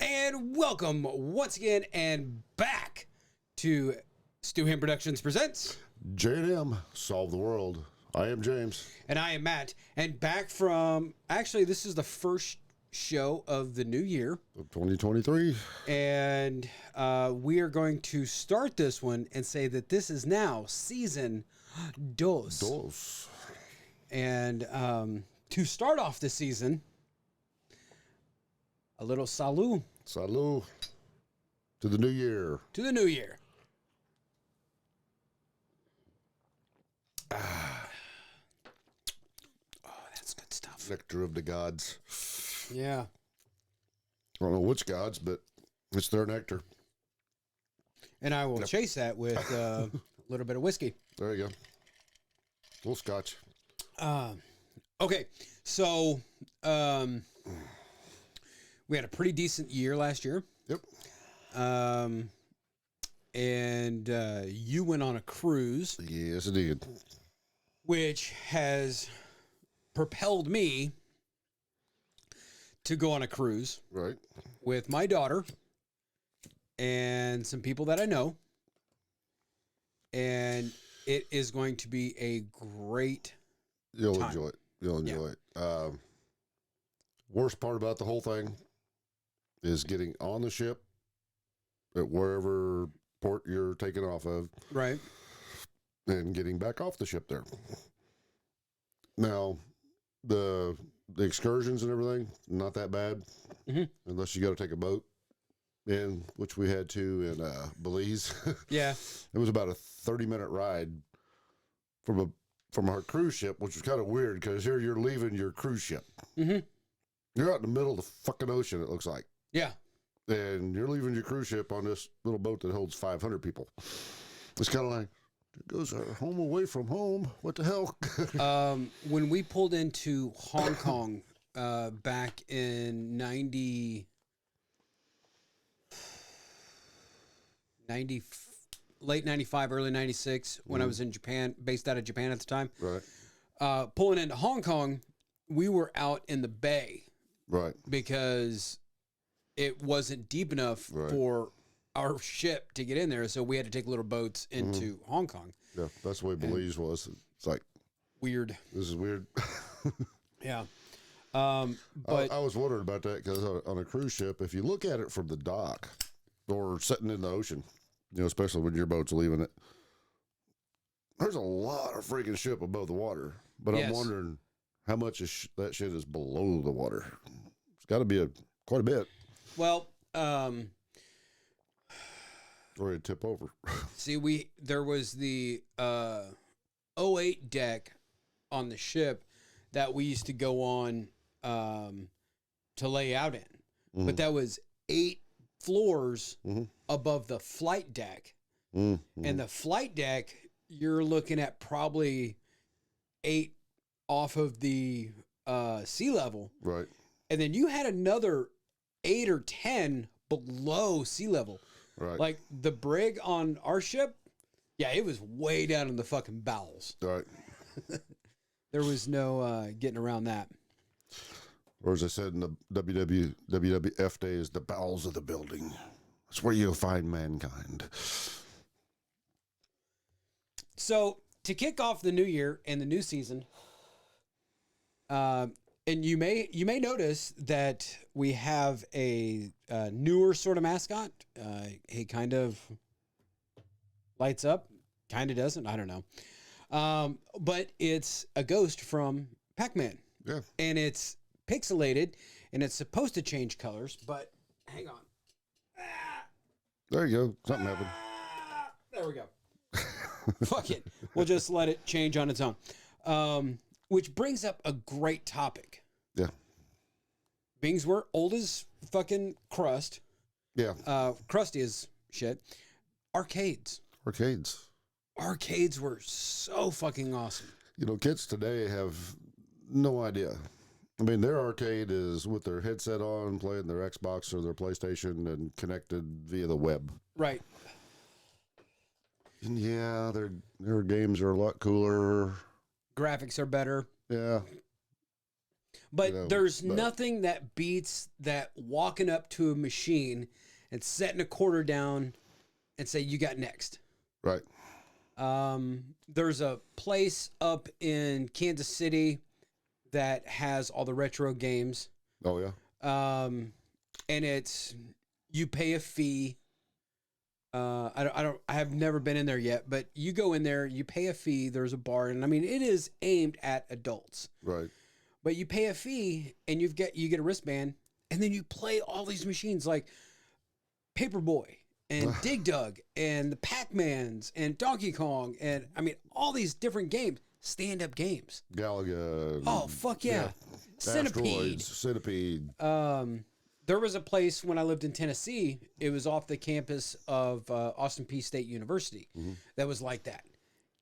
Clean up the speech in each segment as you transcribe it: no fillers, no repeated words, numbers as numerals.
And welcome once again and back to Stu Ham Productions Presents J&M, Solve the World. I am James. And I am Matt. And back from, actually, this is the first show of the new year. 2023. And we are going to start this one and say that this is now season dos. And to start off the season, a little salut. Salut to the new year. To the new year. Oh, that's good stuff. Nectar of the gods. Yeah. I don't know which gods, but it's their nectar. And I will chase that with a little bit of whiskey. There you go. A little scotch. Okay, so we had a pretty decent year last year. Yep. And you went on a cruise. Yes, I did. Which has propelled me to go on a cruise. Right. With my daughter and some people that I know. And it is going to be a great You'll time. enjoy it. You'll enjoy it. Worst part about the whole thing is getting on the ship at wherever port you're taking off of. Right. And getting back off the ship there. Now, the excursions and everything, not that bad. Mm-hmm. Unless you got to take a boat in, which we had to in Belize. Yeah. It was about a 30-minute ride from our cruise ship, which was kind of weird because here you're leaving your cruise ship. Mm-hmm. You're out in the middle of the fucking ocean, it looks like. Yeah. And you're leaving your cruise ship on this little boat that holds 500 people. It's kind of like, it goes home away from home. What the hell? When we pulled into Hong Kong back in 90, late 95, early 96, when I was in Japan, based out of Japan at the time. Right. Pulling into Hong Kong, we were out in the bay. Right. Because it wasn't deep enough for our ship to get in there, so we had to take little boats into Hong Kong. Yeah, that's the way Belize was. It's like weird. This is weird. Yeah. But I was wondering about that because on a cruise ship, if you look at it from the dock or sitting in the ocean, you know, especially when your boat's leaving it, there's a lot of freaking ship above the water. But I'm wondering how much that shit is below the water. It's got to be quite a bit. Well, or it'd tip over. see, there was the '08 deck on the ship that we used to go on to lay out in, but that was 8 floors above the flight deck, and the flight deck you're looking at probably 8 off of the sea level, Right. and then you had another 8 or 10 below sea level. Right. Like the brig on our ship, yeah, it was way down in the fucking bowels. Right. There was no getting around that. Or as I said in the WWF days, the bowels of the building. That's where you'll find mankind. So to kick off the new year and the new season, and you may notice that we have a newer sort of mascot. He kind of lights up, kind of doesn't. I don't know. But it's a ghost from Pac-Man. Yeah. And it's pixelated, and it's supposed to change colors, but hang on. There you go. Something happened. There we go. Fuck it. We'll just let it change on its own. Which brings up a great topic. Yeah. Beings were old as fucking crust. Yeah. Crusty as shit. Arcades. Arcades were so fucking awesome. You know, kids today have no idea I mean, their arcade is with their headset on, playing their Xbox or their PlayStation, and connected via the web. Right. And yeah, their games are a lot cooler. Graphics are better. Yeah. But there's nothing that beats that walking up to a machine and setting a quarter down and say, you got next. Right. There's a place up in Kansas City that has all the retro games. Oh, yeah. And you pay a fee. I have never been in there yet, but you go in there, you pay a fee. There's a bar, and I mean, it is aimed at adults. Right. But you pay a fee, and you get a wristband, and then you play all these machines like Paperboy and Dig Dug and the Pac-Mans and Donkey Kong, and I mean, all these different games, stand-up games. Galaga. Oh, fuck yeah. Centipede. Centipede. There was a place when I lived in Tennessee, it was off the campus of Austin Peay State University, that was like that.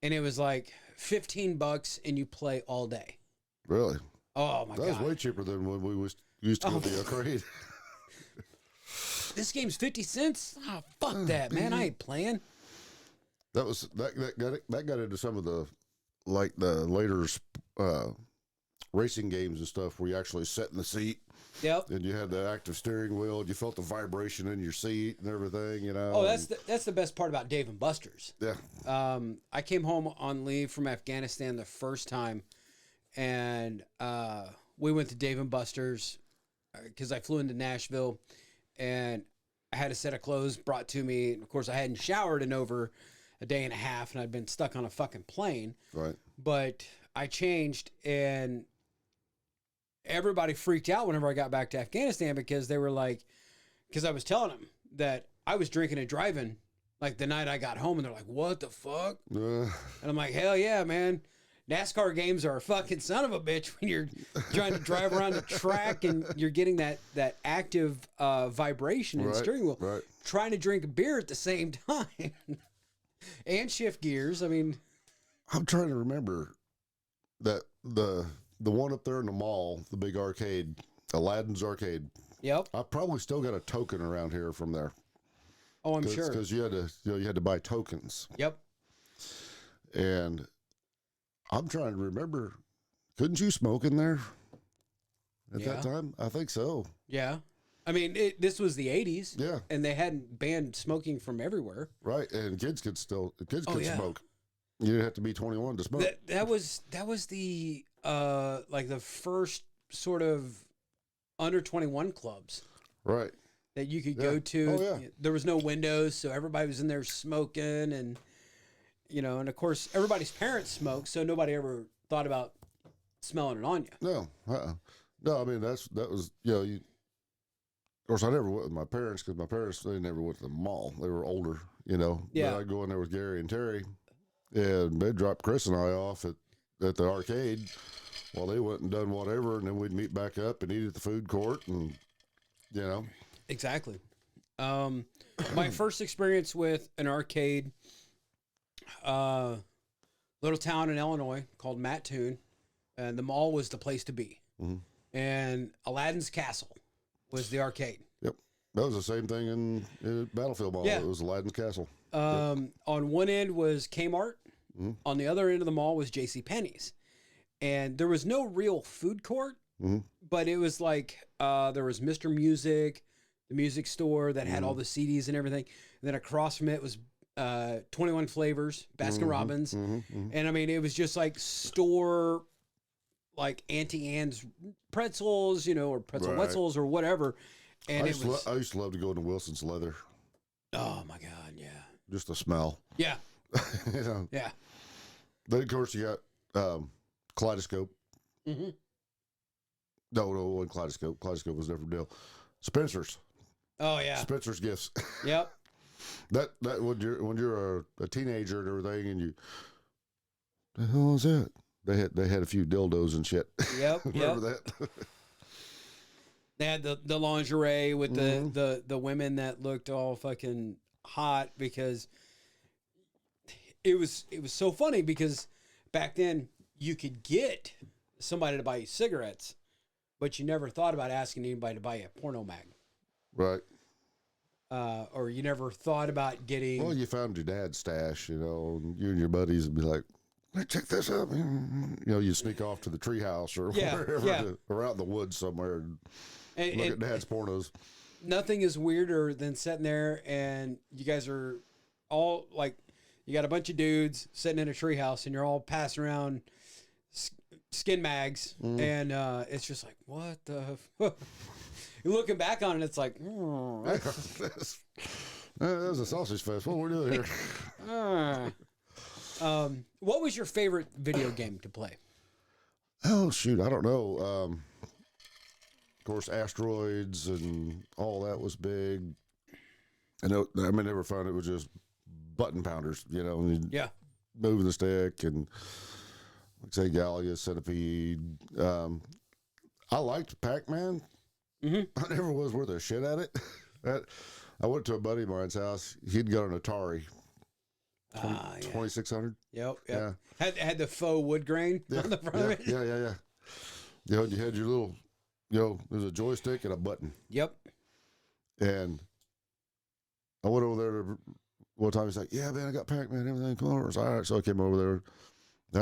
And it was like $15 and you play all day. Really? Oh, my God. That was way cheaper than when we used to go to the arcade. This game's 50 cents? Oh, fuck that, man. I ain't playing. That got into some of the later racing games and stuff where you actually sat in the seat. Yep. And you had the active steering wheel. And you felt the vibration in your seat and everything, you know. Oh, that's the best part about Dave and Buster's. Yeah. I came home on leave from Afghanistan the first time, and we went to Dave and Buster's because I flew into Nashville, and I had a set of clothes brought to me. And of course, I hadn't showered in over a day and a half, and I'd been stuck on a fucking plane. Right. But I changed, and everybody freaked out whenever I got back to Afghanistan because they were like, because I was telling them that I was drinking and driving like the night I got home, and they're like, what the fuck? And I'm like, hell yeah, man. NASCAR games are a fucking son of a bitch when you're trying to drive around the track and you're getting that active vibration in the steering wheel. Right. Trying to drink a beer at the same time and shift gears. I mean, I'm trying to remember that the one up there in the mall, the big arcade, Aladdin's Arcade. Yep. I probably still got a token around here from there. Oh, I'm sure. Because you had to buy tokens. Yep. And I'm trying to remember, couldn't you smoke in there at that time? I think so. Yeah. I mean, this was the 80s. Yeah. And they hadn't banned smoking from everywhere. Right. And kids could smoke. You didn't have to be 21 to smoke. That was the like the first sort of under 21 clubs. Right. That you could go to. Oh, yeah. There was no windows, so everybody was in there smoking, and and of course everybody's parents smoked, so nobody ever thought about smelling it on you. No. No, I mean that was of course I never went with my parents because my parents, they never went to the mall. They were older, Yeah. But I'd go in there with Gary and Terry, and they'd drop Chris and I off at the arcade while they went and done whatever, and then we'd meet back up and eat at the food court, and Exactly. My first experience with an arcade, little town in Illinois called Mattoon, and the mall was the place to be. Mm-hmm. And Aladdin's Castle was the arcade. Yep. That was the same thing in Battlefield Mall. Yeah. It was Aladdin's Castle. On one end was Kmart. Mm-hmm. On the other end of the mall was JCPenney's. And there was no real food court, but it was like there was Mr. Music, the music store that had all the CDs and everything. And then across from it was 21 Flavors, Baskin Robbins. And I mean, it was just like store, like Auntie Anne's pretzels, or pretzel wetzels or whatever. And I used to love to go into Wilson's Leather. Oh my God, yeah. Just the smell. Yeah. Yeah. Yeah. Then, of course, you got Kaleidoscope. Mm-hmm. No, it wasn't Kaleidoscope. Kaleidoscope was never a deal. Spencer's. Oh, yeah. Spencer's Gifts. Yep. That when you're a teenager and everything, and the hell was that? They had a few dildos and shit. Yep. Remember that? They had the lingerie with the women that looked all fucking hot because it was so funny because back then you could get somebody to buy you cigarettes but you never thought about asking anybody to buy you a porno mag. Right. Or you never thought about getting. Well, you found your dad's stash, you know, and you and your buddies would be like, "Hey, check this out." You know, you sneak off to the treehouse or wherever, or out in the woods somewhere and look at dad's pornos. Nothing is weirder than sitting there and you guys are all like, you got a bunch of dudes sitting in a treehouse and you're all passing around skin mags, and it's just like, what the? You're looking back on it, it's like, that was a sausage fest. What we're doing here? What was your favorite video game to play? Oh shoot, I don't know. Of course, asteroids and all that was big. I never found it was just button pounders, you know. And Yeah. moving the stick and like say Galaga, Centipede. I liked Pac-Man. I never was worth a shit at it. I went to a buddy of mine's house. He'd got an Atari 2600. Yep. Yeah. Had the faux wood grain on the front of it. Yeah. You know, you had your little, you know, there's a joystick and a button. Yep. And I went over there one time. He's like, "Yeah, man, I got Pac-Man, everything. Come over." All right. So I came over there.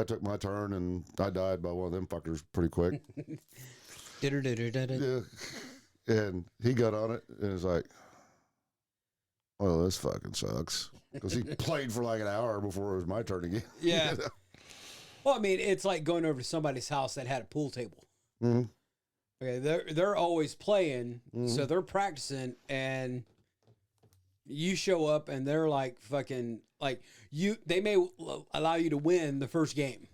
I took my turn, and I died by one of them fuckers pretty quick. Yeah. And he got on it, and was like, "Oh, this fucking sucks." Because he played for like an hour before it was my turn again. Yeah. You know? Well, I mean, it's like going over to somebody's house that had a pool table. Mm-hmm. Okay, they're always playing, so they're practicing, and you show up, and they're like fucking like you. They may allow you to win the first game,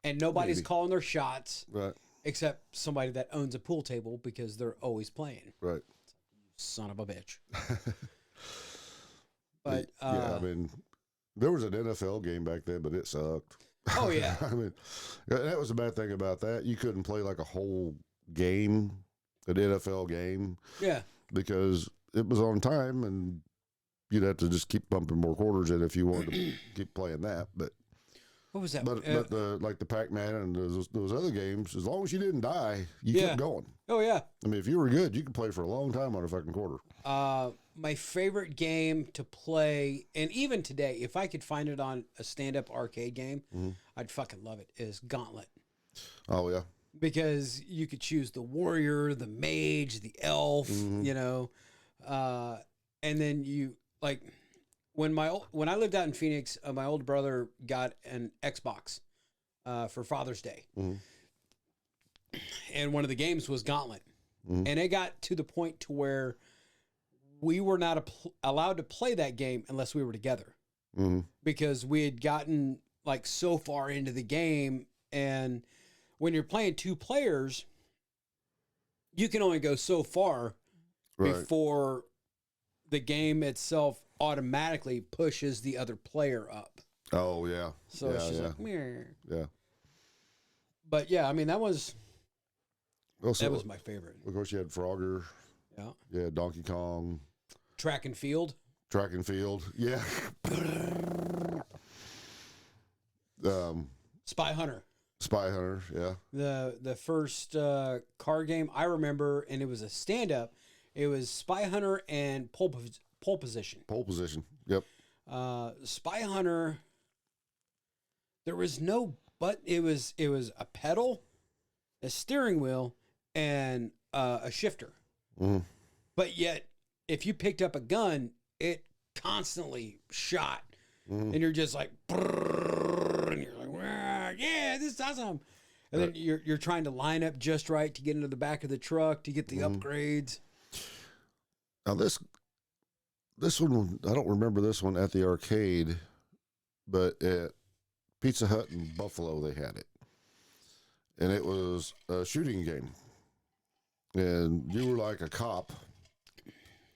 and nobody's calling their shots, Right. except somebody that owns a pool table because they're always playing. Right. Son of a bitch. But yeah, I mean, there was an NFL game back then, but it sucked. Oh yeah. I mean, that was the bad thing about that. You couldn't play like a whole game, an NFL game. Yeah. Because it was on time, and you'd have to just keep pumping more quarters in if you wanted to keep playing that. But what was that? But the Pac-Man and those other games, as long as you didn't die, you kept going. Oh yeah. I mean, if you were good, you could play for a long time on a fucking quarter. My favorite game to play, and even today, if I could find it on a stand-up arcade game, I'd fucking love it, is Gauntlet. Oh, yeah. Because you could choose the warrior, the mage, the elf, you know. And then you, like, when I lived out in Phoenix, my older brother got an Xbox for Father's Day. And one of the games was Gauntlet. And it got to the point to where we were not allowed to play that game unless we were together, because we had gotten like so far into the game. And when you're playing two players, you can only go so far before the game itself automatically pushes the other player up. Oh yeah. So it's just like, meh. Yeah. But yeah, I mean, that was Also, that was my favorite. Of course, you had Frogger. Yeah. Yeah, Donkey Kong. Track and field. Track and field. Yeah. Spy Hunter. Spy Hunter. Yeah. The first car game I remember, and it was a stand-up. It was Spy Hunter and Pole Position. Pole Position. Yep. Spy Hunter. There was no, but it was a pedal, a steering wheel, and a shifter. But yet, if you picked up a gun, it constantly shot, and you're just like, and you're like, yeah, this is awesome. And then you're trying to line up just right to get into the back of the truck to get the upgrades. Now this one, I don't remember this one at the arcade, but at Pizza Hut in Buffalo they had it, and it was a shooting game, and you were like a cop.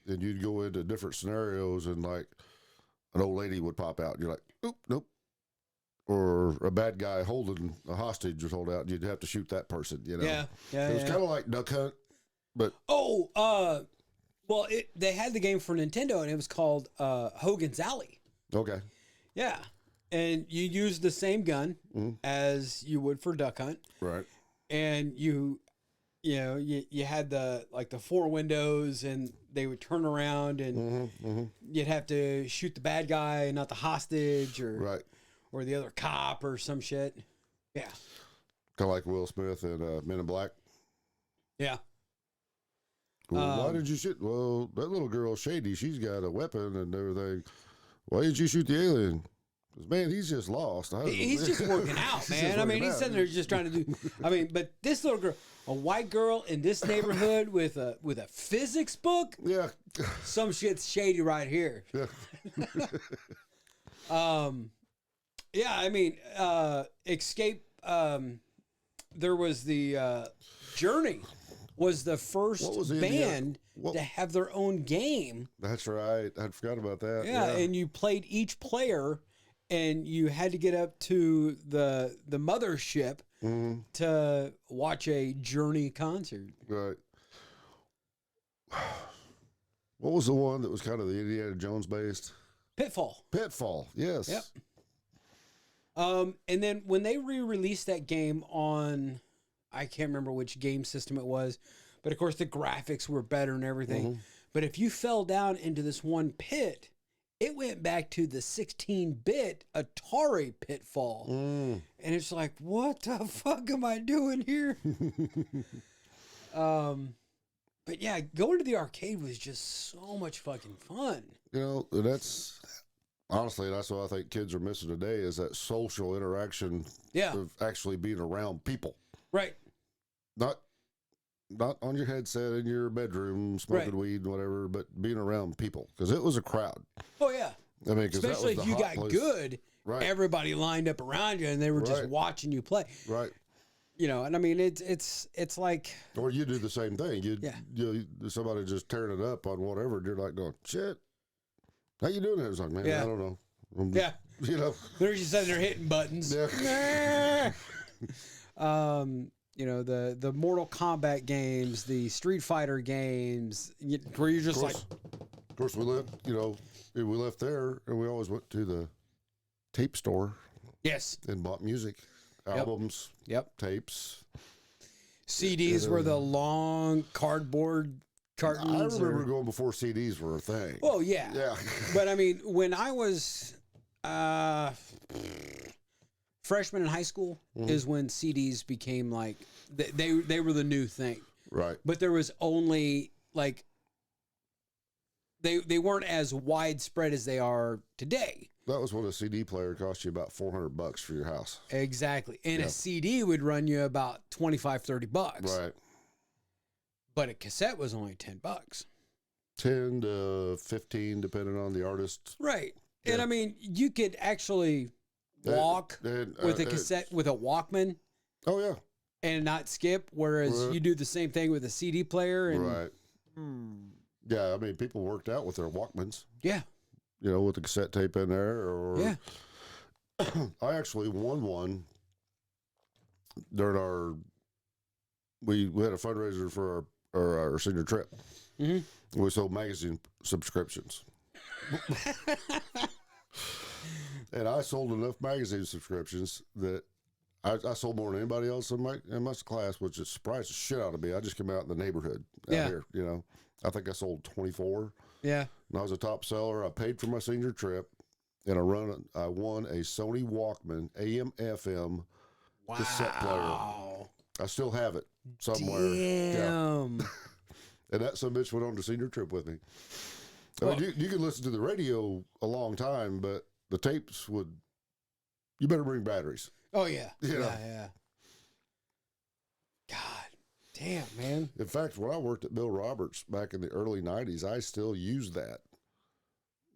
And you'd go into different scenarios, and like an old lady would pop out, and you're like, oop, nope. Or a bad guy holding a hostage was hold out, and you'd have to shoot that person, you know? Yeah. It was kind of like Duck Hunt, but. Well, they had the game for Nintendo, and it was called Hogan's Alley. Okay. Yeah. And you use the same gun as you would for Duck Hunt. Right. And you you know, you had the four windows, and they would turn around, and you'd have to shoot the bad guy, not the hostage, or the other cop or some shit. Yeah, kind of like Will Smith in Men in Black. Yeah. Well, why did you shoot? Well, that little girl Shady, she's got a weapon and everything. Why did you shoot the alien? Because, man, he's just lost. He's just working out, man. I mean, he's sitting there just trying to do. I mean, but this little girl, a white girl in this neighborhood with a physics book. Yeah. Some shit's shady right here. Yeah. Yeah. I mean, Escape. There was the Journey. Was the first band to have their own game. That's right. I forgot about that. Yeah, and you played each player, and you had to get up to the mothership to watch a Journey concert. Right. What was the one that was kind of the Indiana Jones based? Pitfall. Pitfall, yes. Yep. And then when they re-released that game on, I can't remember which game system it was, but of course the graphics were better and everything. But if you fell down into this one pit, it went back to the 16-bit Atari Pitfall. And it's like, what the fuck am I doing here? But yeah, going to the arcade was just so much fucking fun. You know, honestly, that's what I think kids are missing today is that social interaction of actually being around people. Right. Not on your headset in your bedroom smoking weed and whatever, but being around people because it was a crowd. Oh yeah. I mean, especially if you got good, everybody lined up around you and they were just watching you play. Right. You know, and I mean it's like. Or you do the same thing. You somebody just tearing it up on whatever, and you're like going, shit. How you doing? It was like, man, I don't know. You know, they're just sitting there hitting buttons. Yeah. You know, the Mortal Kombat games, the Street Fighter games, where you're just like. Of course, we left there, and we always went to the tape store. Yes. And bought music, albums, tapes. CDs were the long cardboard cartons. I remember going before CDs were a thing. Oh yeah. Yeah. But I mean, when I was freshman in high school is when CDs became like they were the new thing. Right. But there was only like they weren't as widespread as they are today. That was when a CD player cost you about $400 for your house. Exactly. And a CD would run you about $25-30. Right. But a cassette was only $10. 10 to 15, depending on the artist. Right. Yeah. And I mean, you could actually walk with a cassette with a Walkman. Oh, yeah. And not skip, whereas you do the same thing with a CD player. And, right. Yeah, I mean, people worked out with their Walkmans. Yeah. You know, with the cassette tape in there. Or I actually won one during we had a fundraiser for our senior trip. We sold magazine subscriptions. And I sold enough magazine subscriptions that I sold more than anybody else in my class, which just surprised the shit out of me. I just came out in the neighborhood out here, you know. I think I sold 24. Yeah. And I was a top seller. I paid for my senior trip, and I won a Sony Walkman AM/FM cassette player. I still have it somewhere. Damn. Yeah. And that some bitch went on the senior trip with me. I mean, you can listen to the radio a long time, but the tapes you better bring batteries. Oh, yeah. Yeah. God damn, man. In fact, when I worked at Bill Roberts back in the early 90s, I still used that.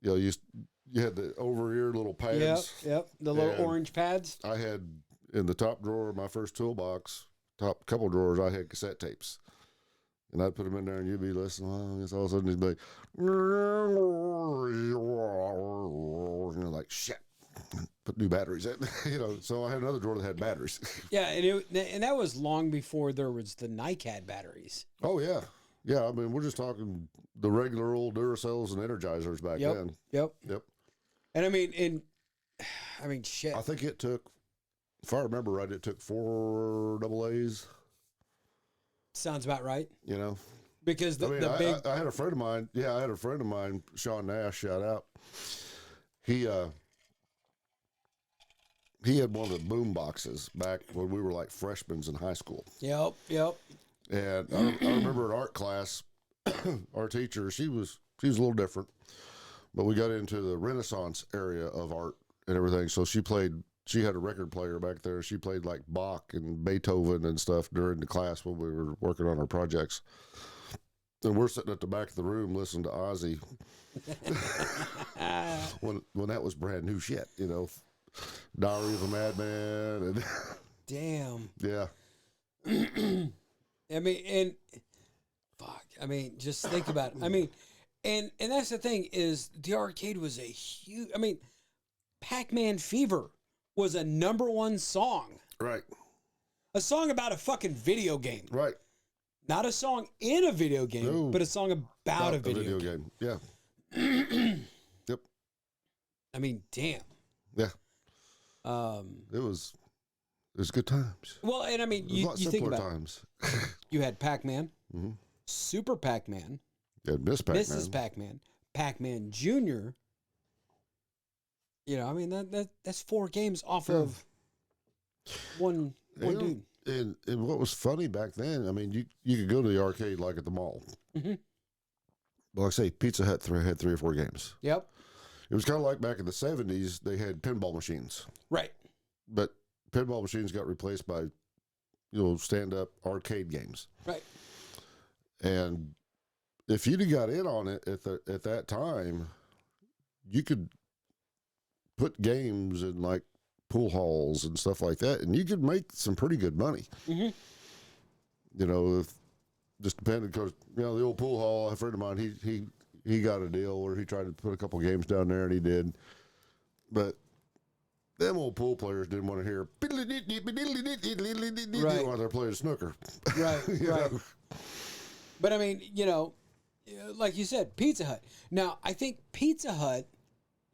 You know, you had the over-ear little pads. Yep. The little orange pads. I had, in the top drawer of my first toolbox, top couple drawers, I had cassette tapes. And I'd put them in there, and you'd be listening. Well, I guess all of a sudden, you'd be like, and you're like, shit. Put new batteries in, you know. So I had another drawer that had batteries. Yeah, and that was long before there was the NiCad batteries. Oh yeah. I mean, we're just talking the regular old Duracells and Energizers back then. Yep. And I mean, shit. I think it took, if I remember right, it took 4 AA's Sounds about right. You know, Because the, I mean, the big I had a friend of mine. Yeah, I had a friend of mine, Sean Nash. Shout out. He had one of the boom boxes back when we were like freshmen in high school. Yep. And I remember in art class, our teacher, she was a little different, but we got into the Renaissance area of art and everything. So she had a record player back there. She played like Bach and Beethoven and stuff during the class when we were working on our projects. And we're sitting at the back of the room listening to Ozzy when that was brand new shit, you know, Diary of a Madman. And Damn. yeah. I mean, and fuck. I mean, just think about it. I mean, and that's the thing is the arcade was a huge. I mean, Pac-Man Fever was a #1 song. Right. A song about a fucking video game. Right. Not a song in a video game, No. but a song about a video game. Yeah. Yep. I mean, damn. Yeah. It was good times. Well, and I mean, It was a lot you think simpler about times. it. You had Pac-Man, Mhm. Super Pac-Man, Yeah, Miss Pac-Man. Mrs. Pac-Man, Pac-Man Jr. You know, I mean that's 4 games off of one dude. And what was funny back then, I mean, you could go to the arcade like at the mall. Mm-hmm. But like I say, Pizza Hut had 3 or 4 games. Yep. It was kind of like back in the 70s, they had pinball machines. Right. But pinball machines got replaced by, stand-up arcade games. Right. And if you'd have got in on it at that time, you could put games in like pool halls and stuff like that, and you could make some pretty good money. Mm-hmm. Just depending, because the old pool hall, a friend of mine, he got a deal where he tried to put a couple games down there, and he did. But them old pool players didn't want to hear Right. while they're playing snooker. Right. You Right. know? But I mean, like you said, Pizza Hut. Now, I think Pizza Hut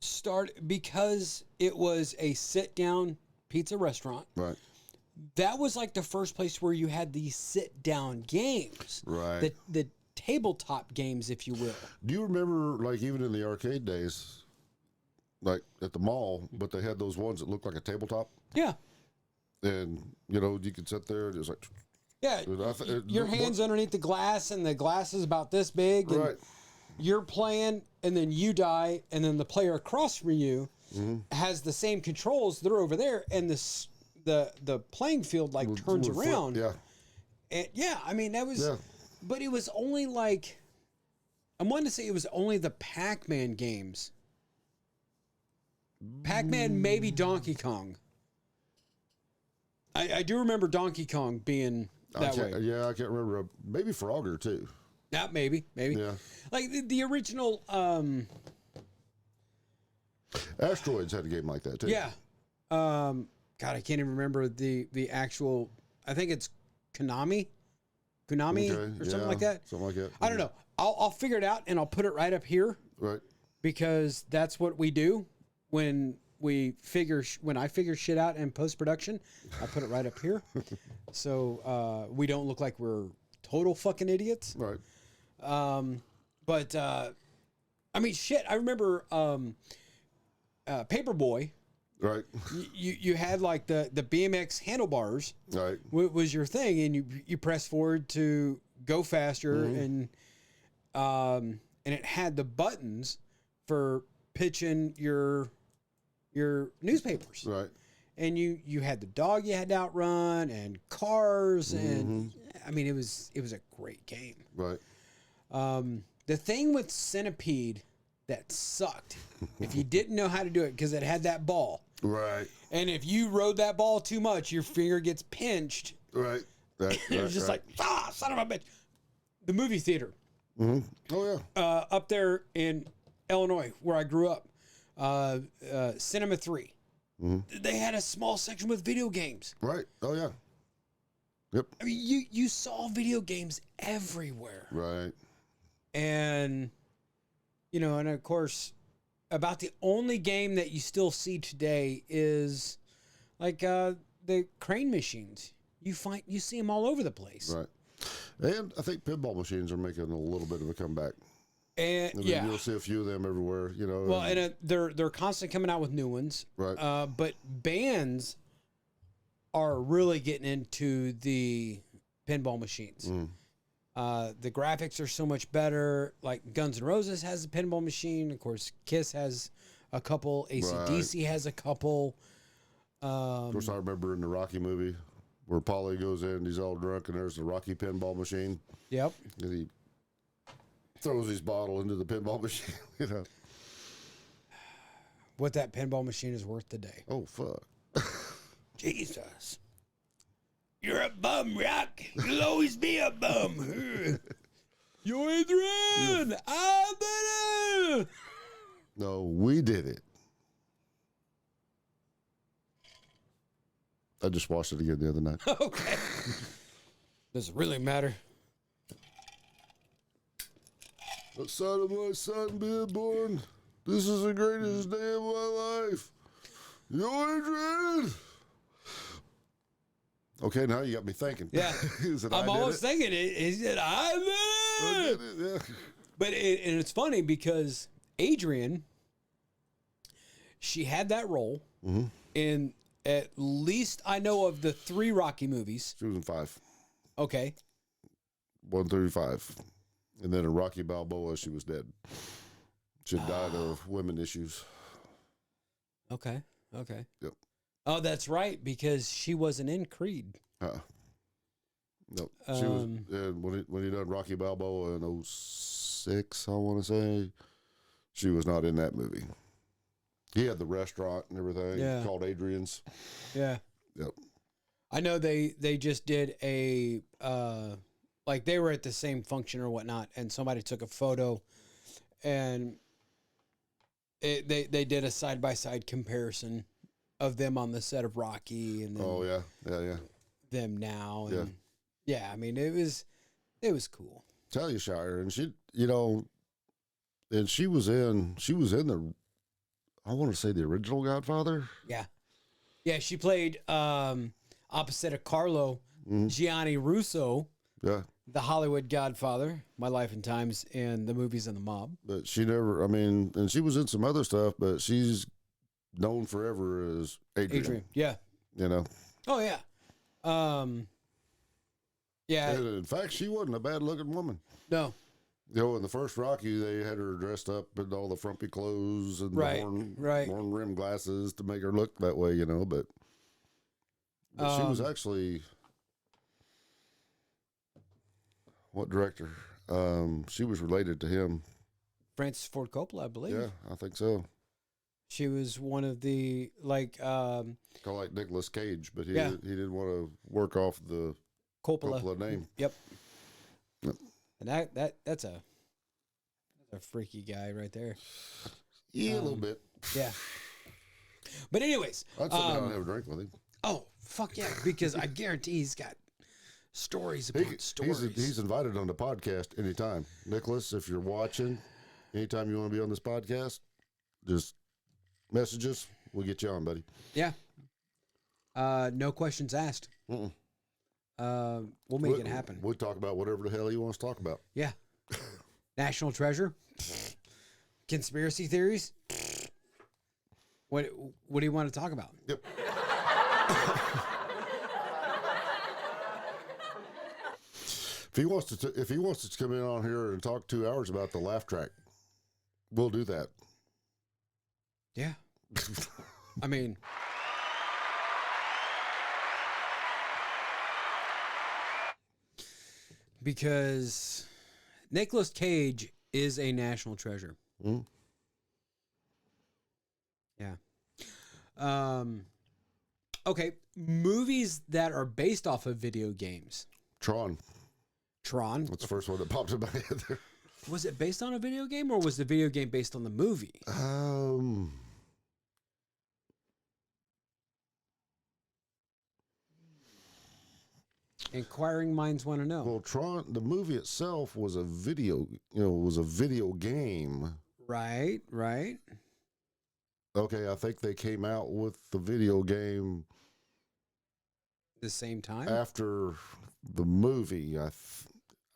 started because it was a sit-down pizza restaurant. Right. That was like the first place where you had these sit-down games. Right. The tabletop games, if you will. Do you remember, like, even in the arcade days, like at the mall, but they had those ones that looked like a tabletop? Yeah. And, you could sit there and it was like, Yeah. Your hand's underneath the glass, and the glass is about this big. And right. you're playing, and then you die, and then the player across from you has the same controls. They're over there, and the playing field turns around. Yeah. And yeah, I mean that was, Yeah. but it was only like, I'm wanting to say it was only the Pac-Man games. Pac-Man, maybe Donkey Kong. I do remember Donkey Kong being that way. Yeah, I can't remember. Maybe Frogger, too. Yeah, maybe. Yeah. Like the original. Asteroids had a game like that, too. Yeah. God, I can't even remember the actual. I think it's Konami, or something like that. Something like that. I don't know. I'll figure it out and I'll put it right up here Right. because that's what we do when I figure shit out in post production. I put it right up here, so we don't look like we're total fucking idiots. Right. But I mean, shit. I remember Paperboy. Right. You had like the BMX handlebars Right. was your thing, and you press forward to go faster, and it had the buttons for pitching your newspapers. Right. And you had the dog you had to outrun, and cars, and I mean it was a great game. Right. The thing with Centipede that sucked, if you didn't know how to do it, because it had that ball. Right. And if you rode that ball too much, your finger gets pinched. Right. Right. It was just like, son of a bitch. The movie theater. Oh, yeah. Up there in Illinois, where I grew up, Cinema 3. They had a small section with video games. Right. Oh, yeah. Yep. I mean, you saw video games everywhere. Right. And, and of course, about the only game that you still see today is like the crane machines. You see them all over the place. Right. And I think pinball machines are making a little bit of a comeback. And I mean, yeah, you'll see a few of them everywhere, you know. well, and they're constantly coming out with new ones. Right. But bands are really getting into the pinball machines. The graphics are so much better. Like Guns N' Roses has a pinball machine. Of course, Kiss has a couple. AC/DC has a couple. Of course, I remember in the Rocky movie where Paulie goes in, he's all drunk, and there's the Rocky pinball machine. Yep. And he throws his bottle into the pinball machine, you know. What that pinball machine is worth today. Oh, fuck. Jesus. You're a bum, Rock. You'll always be a bum. You're Adrian. I'm better. No, we did it. I just watched it again the other night. Okay. Does it really matter? The son of my son being born. This is the greatest day of my life. You're Adrian. Okay, now you got me thinking. Yeah. I'm almost thinking it. He said, I did it. Yeah. But and it's funny because Adrian, she had that role in at least I know of the 3 Rocky movies. She was in 5. Okay. 135. And then in Rocky Balboa, she was dead. She had died of women issues. Okay. Okay. Yep. Oh, that's right, because she wasn't in Creed. No, she was when he done Rocky Balboa in 06, I want to say. She was not in that movie. He had the restaurant and everything called Adrian's. Yeah. Yep. I know they just did a like they were at the same function or whatnot, and somebody took a photo, and they did a side by side comparison of them on the set of Rocky and then them now, and yeah, I mean it was cool. Tell you, Shire, and she, you know, and she was in the, I want to say the original Godfather. Yeah, she played opposite of Carlo Gianni Russo. Yeah. The Hollywood Godfather, My Life and Times, and the movies and the Mob. But she never, I mean, and she was in some other stuff, but she's known forever as Adrian. Yeah. You know? Oh, yeah. Yeah. And in fact, she wasn't a bad looking woman. No. You know, in the first Rocky, they had her dressed up in all the frumpy clothes and the horn rim glasses to make her look that way, you know, but she was actually... What director? She was related to him. Francis Ford Coppola, I believe. Yeah, I think so. She was one of the kind of like Nicolas Cage, but he didn't want to work off the Coppola name. Yep. And that's a freaky guy right there. Yeah, a little bit. Yeah. But anyways, I'd sit down and have a drink with him. Oh fuck yeah! Because I guarantee he's got stories upon stories. He's invited on the podcast anytime. Nicholas, if you're watching, anytime you want to be on this podcast, just message us. We'll get you on, buddy. Yeah. No questions asked. We'll make it happen. We'll talk about whatever the hell he wants to talk about. Yeah. National treasure. Conspiracy theories. What do you want to talk about? Yep. If he wants to come in on here and talk 2 hours about the laugh track, we'll do that. Yeah. I mean, because Nicolas Cage is a national treasure. Mm. Yeah. Okay, movies that are based off of video games. Tron. Tron. That's the first one that popped in my head there. Was it based on a video game, or was the video game based on the movie? Inquiring minds want to know. Well, Tron, the movie itself was a video, game. Right. Okay, I think they came out with the video game the same time after the movie.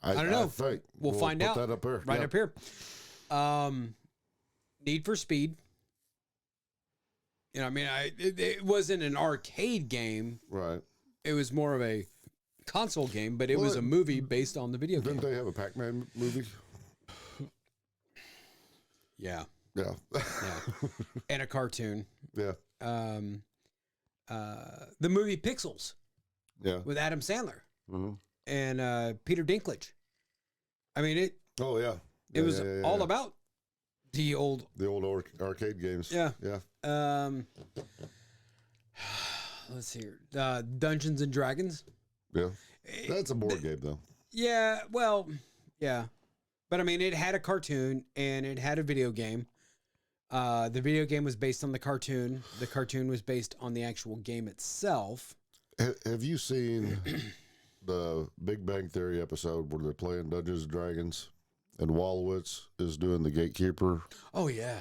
I don't know. I think We'll find put out. that up there. Right Yeah. up here. Need for Speed. You know, I mean, it wasn't an arcade game. Right. It was more of a console game, but it was a movie based on the video game. Didn't they have a Pac-Man movie? Yeah. Yeah. Yeah. And a cartoon. Yeah. The movie Pixels Yeah. with Adam Sandler Mm-hmm. and Peter Dinklage. I mean, Oh yeah. it was all about the old arcade games. Yeah. Yeah. Let's see here. Dungeons and Dragons. Yeah. That's a board game though. Yeah, well, yeah. But I mean, it had a cartoon and it had a video game. The video game was based on the cartoon. The cartoon was based on the actual game itself. Have you seen the Big Bang Theory episode where they're playing Dungeons and Dragons and Wolowitz is doing the gatekeeper Oh, yeah.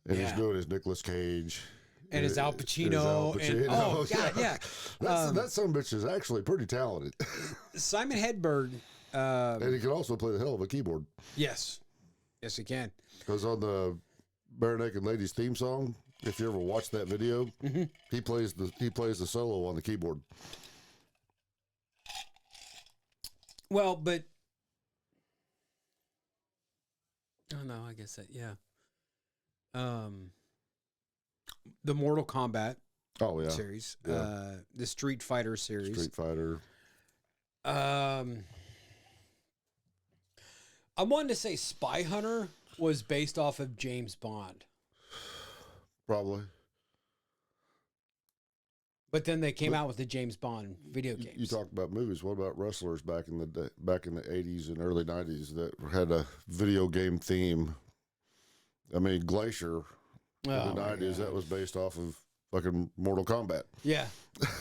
and Yeah. he's doing his Nicolas Cage And his Al Pacino. And, oh, God, yeah. That son of a bitch is actually pretty talented. Simon Hedberg. And he can also play the hell of a keyboard. Yes. Yes, he can. Because on the Bare Naked Ladies theme song, if you ever watch that video, he plays the solo on the keyboard. Well, but oh no, I guess that yeah. The Mortal Kombat Oh yeah, series, Yeah. the Street Fighter series. Street Fighter. I wanted to say Spy Hunter was based off of James Bond, Probably. but then they came out with the James Bond video games. You talk about movies. What about wrestlers back in the 80s and early 90s that had a video game theme? I mean, Glacier in Oh, the my 90s, that God. was based off of fucking Mortal Kombat. Yeah,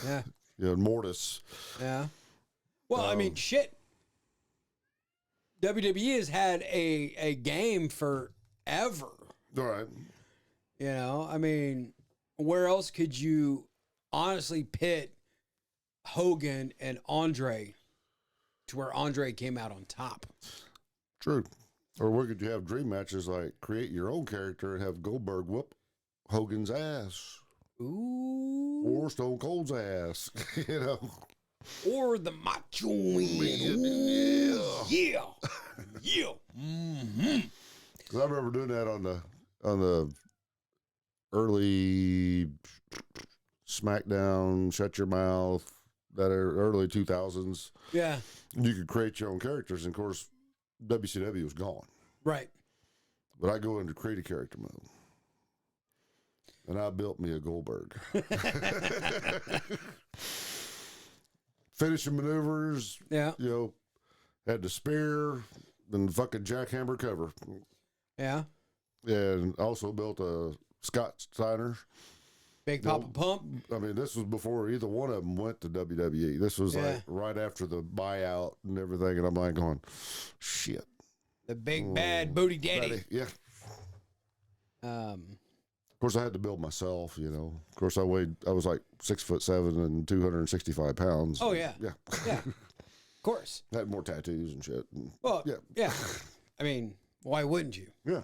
yeah, You know, Mortis. yeah. Well, I mean, shit. WWE has had a game forever. All right. You know, I mean, where else could you honestly pit Hogan and Andre to where Andre came out on top? True. Or where could you have dream matches like create your own character and have Goldberg whoop Hogan's ass Ooh. or Stone Cold's ass? You know. Or the Macho Man. Ooh, yeah. Yeah. Mm-hmm. 'Cause I remember doing that on the early SmackDown, Shut Your Mouth, that early 2000s. Yeah. You could create your own characters, and of course, WCW was gone. Right. But I go into create a character mode, and I built me a Goldberg. Finishing maneuvers, Yeah. you know, had the spear, then the fucking jackhammer cover, Yeah. and also built a Scott Steiner. Big Papa Pump. I mean, this was before either one of them went to WWE. This was Yeah. like right after the buyout and everything, and I'm like going, shit. The big bad booty daddy. Yeah. Um, Of course, I had to build myself, you know. Of course, I was like 6'7" and 265 pounds. oh, yeah. Yeah. Yeah. Of course. Had more tattoos and shit. And Well, yeah. yeah. I mean, why wouldn't you? Yeah.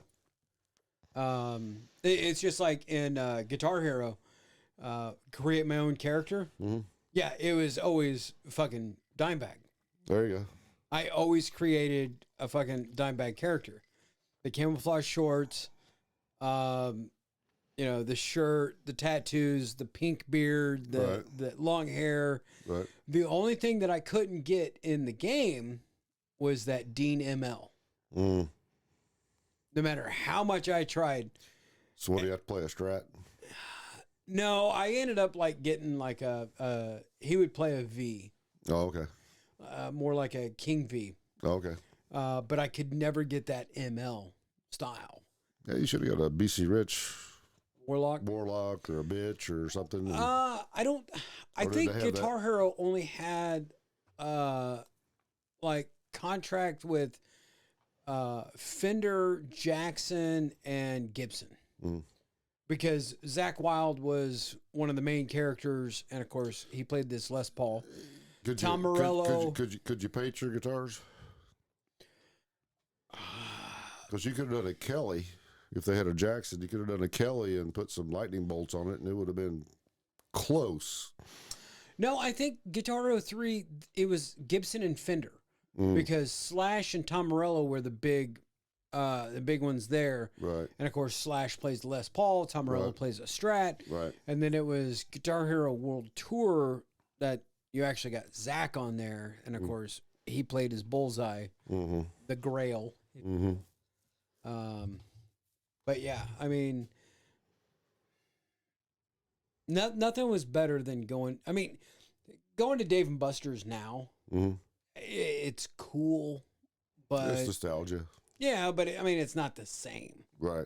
It's just like in Guitar Hero, create my own character. Mhm. Yeah, it was always fucking Dimebag. There you go. I always created a fucking Dimebag character. The camouflage shorts, you know, the shirt, the tattoos, the pink beard, the long hair. Right. The only thing that I couldn't get in the game was that Dean ML. Mm. No matter how much I tried. So what do you have to play a strat? No, I ended up like getting like he would play a V, Oh, okay. more like a King V. Oh, okay. But I could never get that ML style. Yeah, you should have got a BC Rich Warlock. Warlock or a bitch or something. I don't. I Or did think they have Guitar Hero only had like contract with Fender, Jackson, and Gibson. Mm. Because Zach Wilde was one of the main characters, and of course he played this Les Paul. Could Tom you, Morello. Could you paint your guitars? Because you could have done a Kelly. If they had a Jackson, you could have done a Kelly and put some lightning bolts on it, and it would have been close. No, I think Guitar Hero 3, it was Gibson and Fender. Because Slash and Tom Morello were the big ones there. Right. And, of course, Slash plays the Les Paul. Tom Morello plays a Strat. Right. And then it was Guitar Hero World Tour that you actually got Zach on there. And, of course, he played his Bullseye, the Grail. But, yeah, I mean, nothing was better than going to Dave & Buster's now. It's cool, but it's nostalgia. Yeah, but I mean, it's not the same, right?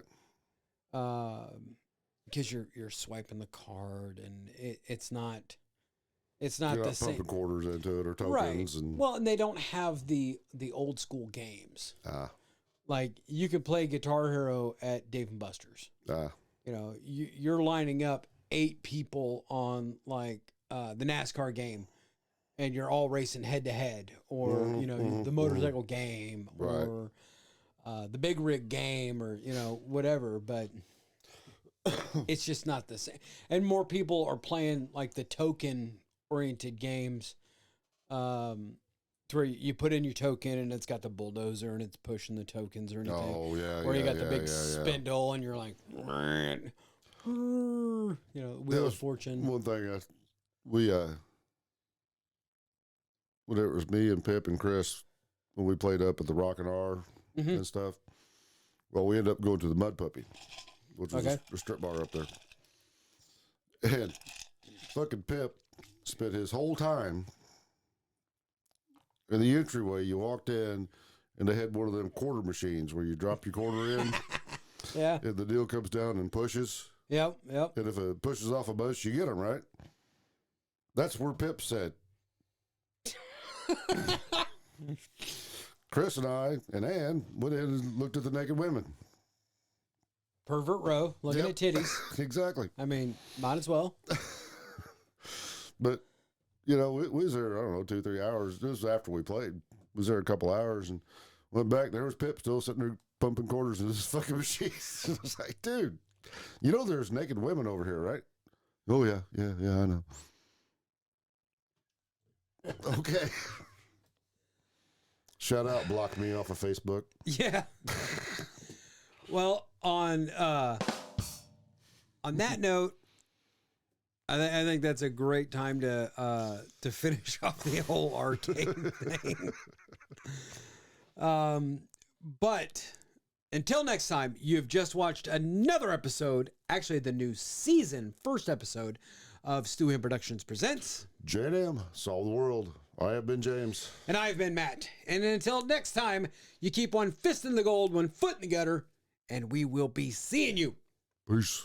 Because you're swiping the card, and it's not You're the not same. pumping quarters into it or tokens, Right. and Well, and they don't have the old school games. Like you could play Guitar Hero at Dave & Buster's. You know, you're lining up 8 people on like the NASCAR game. And you're all racing head to head, or the motorcycle game, or the big rig game, or whatever. But it's just not the same. And more people are playing like the token oriented games, to where you put in your token and it's got the bulldozer and it's pushing the tokens or anything. Oh yeah, or you got the big spindle and you're like, Wheel of Fortune. One thing whenever it was me and Pip and Chris, when we played up at the Rock and R and stuff, well, we ended up going to the Mud Puppy, which was a strip bar up there. And fucking Pip spent his whole time in the entryway. You walked in, and they had one of them quarter machines where you drop your quarter in. Yeah. And the deal comes down and pushes. Yep. And if it pushes off a bus, you get them, right? That's where Pip said. Chris and I and Ann went in and looked at the naked women. Pervert row, looking at titties. Exactly. I mean, might as well. But, we was there, I don't know, 2-3 hours. This was after we played. Was there a couple hours and went back. There was Pip still sitting there pumping quarters in this fucking machine. I was like, dude, there's naked women over here, right? Oh, yeah, I know. Okay. Shout out, block me off of Facebook. Yeah. Well, on that note, I think that's a great time to finish off the whole arcade thing. But until next time, you've just watched another episode, actually the new season, first episode of Stu Him Productions Presents J&M, Solve the World. I have been James. And I've been Matt. And until next time, you keep one fist in the gold, one foot in the gutter, and we will be seeing you. Peace.